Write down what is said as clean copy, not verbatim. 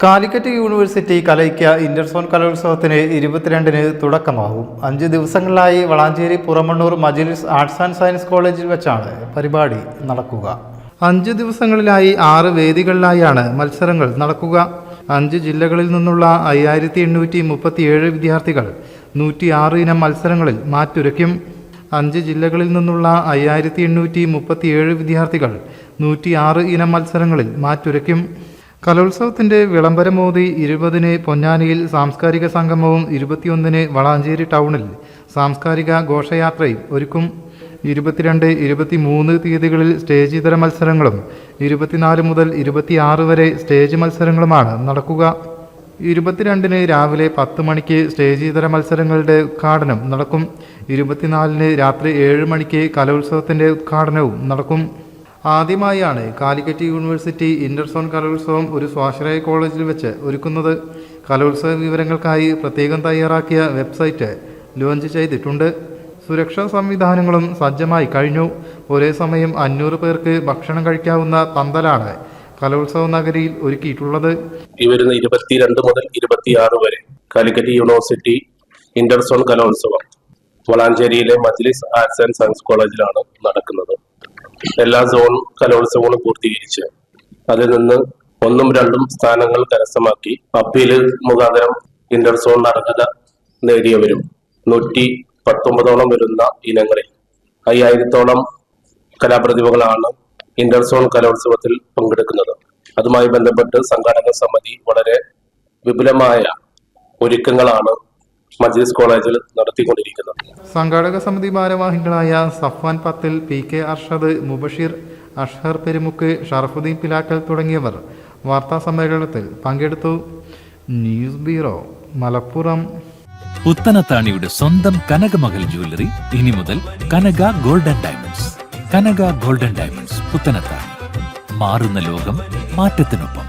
Calicut university കലൈക്ക interzone കലോത്സവത്തിന് 22-ന് തുടക്കമാകും. 5 ദിവസങ്ങളിലായി വളാഞ്ചേരി പുറമണ്ണൂർ മജ്ലിസ് ആർട്സ് ആൻഡ് സയൻസ് കോളേജിൽ വെച്ചാണ് പരിപാടി നടക്കുക. 5 ദിവസങ്ങളിലായി 6 വേദികളിലായാണ് മത്സരങ്ങൾ നടക്കുക. 5 ജില്ലകളിൽ നിന്നുള്ള 5837 വിദ്യാർത്ഥികൾ 106 ഇനം മത്സരങ്ങളിൽ മാറ്റുരയ്ക്കും. 5 ജില്ലകളിൽ നിന്നുള്ള 5837 വിദ്യാർത്ഥികൾ 106 ഇനം മത്സരങ്ങളിൽ മാറ്റുരയ്ക്കും. കലോത്സവത്തിന്റെ വിളംബരമോദി 20-ന് പൊന്നാനിയിൽ സാംസ്കാരിക സംഗമവും 21-ന് വളാഞ്ചേരി ടൗണിൽ സാംസ്കാരിക ഘോഷയാത്രയും ഒരുക്കും. 22, 23 തീയതികളിൽ സ്റ്റേജ് ഇതര മത്സരങ്ങളും 24 മുതൽ 26 വരെ സ്റ്റേജ് മത്സരങ്ങളുമാണ് നടക്കുക. 22-ന് രാവിലെ 10 മണിക്ക് സ്റ്റേജ് ഇതര മത്സരങ്ങളുടെ ഉദ്ഘാടനം നടക്കും. 24-ന് രാത്രി 7 മണിക്ക് കലോത്സവത്തിന്റെ ഉദ്ഘാടനവും നടക്കും. ആദ്യമായാണ് കാലിക്കറ്റ് യൂണിവേഴ്സിറ്റി ഇന്റർസോൺ കലോത്സവം ഒരു സ്വാശ്രയ കോളേജിൽ വെച്ച് ഒരുക്കുന്നത്. കലോത്സവ വിവരങ്ങൾക്കായി പ്രത്യേകം തയ്യാറാക്കിയ വെബ്സൈറ്റ് ലോഞ്ച് ചെയ്തിട്ടുണ്ട്. സുരക്ഷാ സംവിധാനങ്ങളും സജ്ജമായി കഴിഞ്ഞു. ഒരേ സമയം 500 പേർക്ക് ഭക്ഷണം കഴിക്കാവുന്ന പന്തലാണ് കലോത്സവ നഗരിയിൽ ഒരുക്കിയിട്ടുള്ളത്. ഈ വരുന്ന 22 മുതൽ 26 വരെ കാലിക്കറ്റ് യൂണിവേഴ്സിറ്റി ഇന്റർസോൺ കലോത്സവം വളാഞ്ചേരിയിലെ മജ്ലിസ് ആർട്സ് ആൻഡ് സയൻസ് കോളേജിലാണ് നടക്കുന്നത്. എല്ലാ സോൺ കലോത്സവങ്ങളും പൂർത്തീകരിച്ച് അതിൽ നിന്ന് 1ഉം 2ഉം സ്ഥാനങ്ങൾ കരസ്ഥമാക്കി അപ്പീല് മുഖാന്തരം ഇന്റർസോൺ അർഹത നേടിയവരും 119ഓളം വരുന്ന ഇനങ്ങളിൽ 5000ഓളം കലാപ്രതിഭകളാണ് ഇന്റർസോൺ കലോത്സവത്തിൽ പങ്കെടുക്കുന്നത്. അതുമായി ബന്ധപ്പെട്ട് സംഘാടക സമിതി വളരെ വിപുലമായ ഒരുക്കങ്ങളാണ് മജ്ലിസ് കോളേജിൽ നടത്തിക്കൊണ്ടിരിക്കുന്നത്. സംഘാടക സമിതി ഭാരവാഹികളായ സഫ്വാൻ പത്തിൽ, PK അർഷദ്, മുബഷീർ, അഷ്ഹർ പെരുമുക്ക്, ഷറഫുദ്ദീൻ പിലാക്കൽ തുടങ്ങിയവർ വാർത്താ സമ്മേളനത്തിൽ പങ്കെടുത്തു. News bureau, Malappuram. പുത്തനത്താണിയുടെ സ്വന്തം കനകമകൽ ജ്വല്ലറി ഇനി മുതൽ കനക ഗോൾഡൻ ഡയമണ്ട്സ്. കനക ഗോൾഡൻ ഡയമണ്ട്സ് പുത്തനത്താണി. മാറുന്ന ലോകം, മാറ്റത്തിനൊപ്പം.